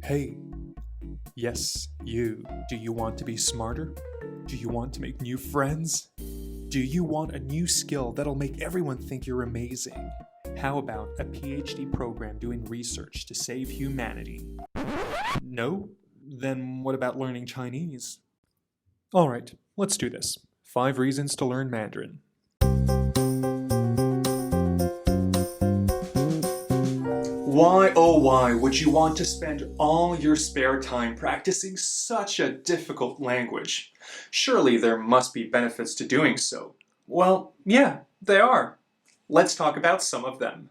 Hey, yes, you. Do you want to be smarter? Do you want to make new friends? Do you want a new skill that'll make everyone think you're amazing? How about a PhD program doing research to save humanity? No? Then what about learning Chinese? Alright, let's do this. 5 reasons to learn Mandarin. Why, oh why, would you want to spend all your spare time practicing such a difficult language? Surely there must be benefits to doing so. Well, yeah, there are. Let's talk about some of them.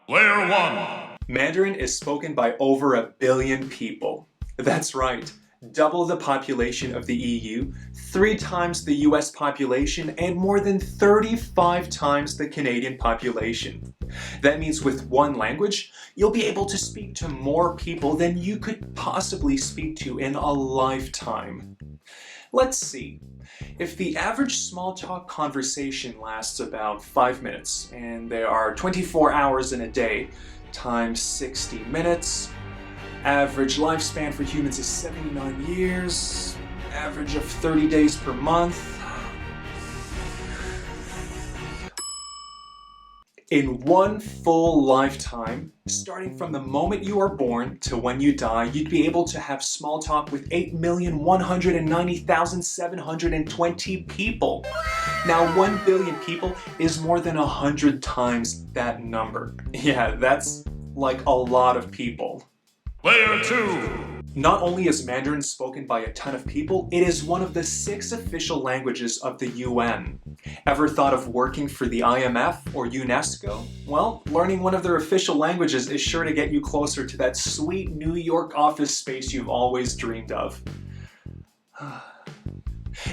Layer 1. Mandarin is spoken by over 1 billion people. That's right. Double the population of the EU, 3 times the US population, and more than 35 times the Canadian population. That means with one language, you'll be able to speak to more people than you could possibly speak to in a lifetime. Let's see. If the average small talk conversation lasts about 5 minutes, and there are 24 hours in a day, times 60 minutes, average lifespan for humans is 79 years, average of 30 days per month. In one full lifetime, starting from the moment you are born to when you die, you'd be able to have small talk with 8,190,720 people. Now, 1 billion people is more than 100 times that number. Yeah, that's like a lot of people. Layer 2. Not only is Mandarin spoken by a ton of people, it is one of the 6 official languages of the UN. Ever thought of working for the IMF or UNESCO? Well, learning one of their official languages is sure to get you closer to that sweet New York office space you've always dreamed of.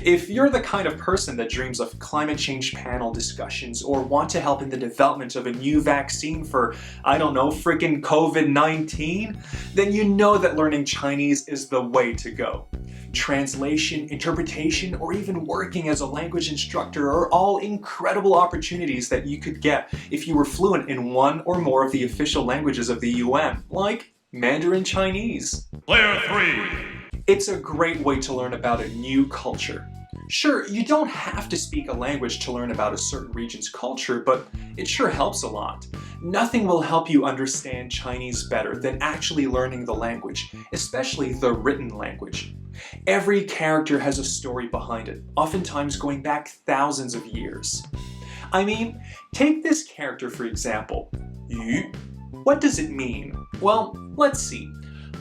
If you're the kind of person that dreams of climate change panel discussions or want to help in the development of a new vaccine for, I don't know, frickin' COVID-19, then you know that learning Chinese is the way to go. Translation, interpretation, or even working as a language instructor are all incredible opportunities that you could get if you were fluent in one or more of the official languages of the UN, like Mandarin Chinese. Layer 3. It's a great way to learn about a new culture. Sure, you don't have to speak a language to learn about a certain region's culture, but it sure helps a lot. Nothing will help you understand Chinese better than actually learning the language, especially the written language. Every character has a story behind it, oftentimes going back thousands of years. I mean, take this character for example, Yu. What does it mean? Well, let's see.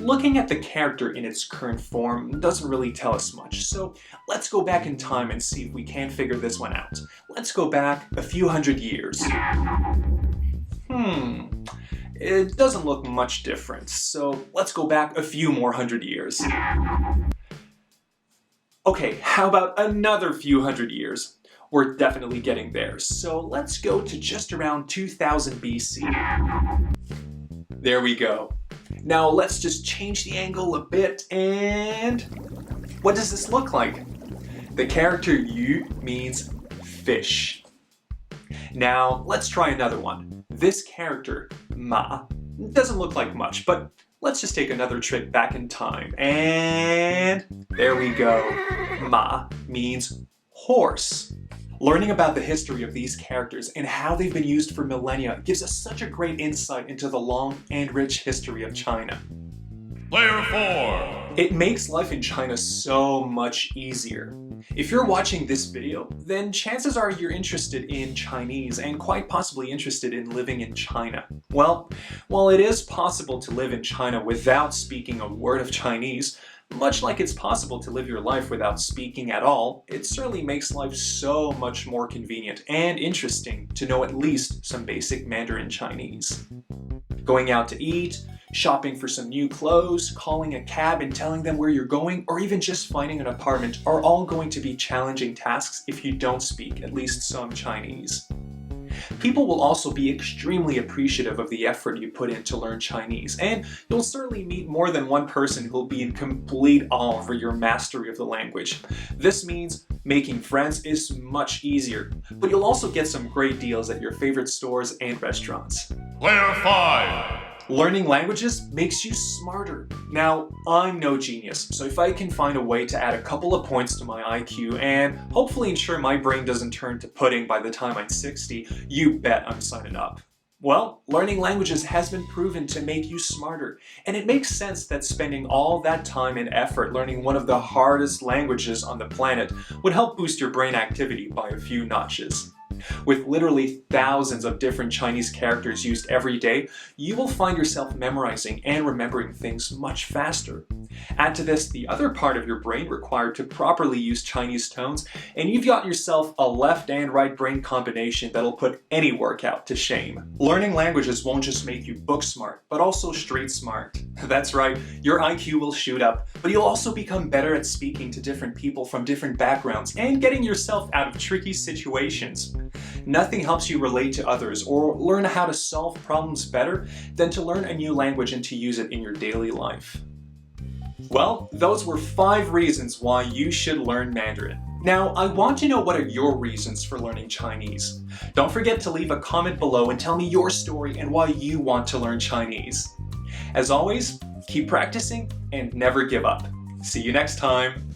Looking at the character in its current form doesn't really tell us much, so let's go back in time and see if we can figure this one out. Let's go back a few hundred years. It doesn't look much different, so let's go back a few more hundred years. Okay, how about another few hundred years? We're definitely getting there, so let's go to just around 2000 BC. There we go. Now let's just change the angle a bit and... what does this look like? The character Yu means fish. Now let's try another one. This character, Ma, doesn't look like much, but let's just take another trip back in time and... there we go. Ma means horse. Learning about the history of these characters and how they've been used for millennia gives us such a great insight into the long and rich history of China. Layer 4. It makes life in China so much easier. If you're watching this video, then chances are you're interested in Chinese and quite possibly interested in living in China. Well, while it is possible to live in China without speaking a word of Chinese, much like it's possible to live your life without speaking at all, it certainly makes life so much more convenient and interesting to know at least some basic Mandarin Chinese. Going out to eat, shopping for some new clothes, calling a cab and telling them where you're going, or even just finding an apartment are all going to be challenging tasks if you don't speak at least some Chinese. People will also be extremely appreciative of the effort you put in to learn Chinese, and you'll certainly meet more than one person who'll be in complete awe for your mastery of the language. This means making friends is much easier, but you'll also get some great deals at your favorite stores and restaurants. Player 5. Learning languages makes you smarter. Now, I'm no genius, so if I can find a way to add a couple of points to my IQ and hopefully ensure my brain doesn't turn to pudding by the time I'm 60, you bet I'm signing up. Well, learning languages has been proven to make you smarter, and it makes sense that spending all that time and effort learning one of the hardest languages on the planet would help boost your brain activity by a few notches. With literally thousands of different Chinese characters used every day, you will find yourself memorizing and remembering things much faster. Add to this the other part of your brain required to properly use Chinese tones, and you've got yourself a left and right brain combination that'll put any workout to shame. Learning languages won't just make you book smart, but also street smart. That's right, your IQ will shoot up, but you'll also become better at speaking to different people from different backgrounds and getting yourself out of tricky situations. Nothing helps you relate to others or learn how to solve problems better than to learn a new language and to use it in your daily life. Well, those were 5 reasons why you should learn Mandarin. Now, I want to know what are your reasons for learning Chinese. Don't forget to leave a comment below and tell me your story and why you want to learn Chinese. As always, keep practicing and never give up. See you next time.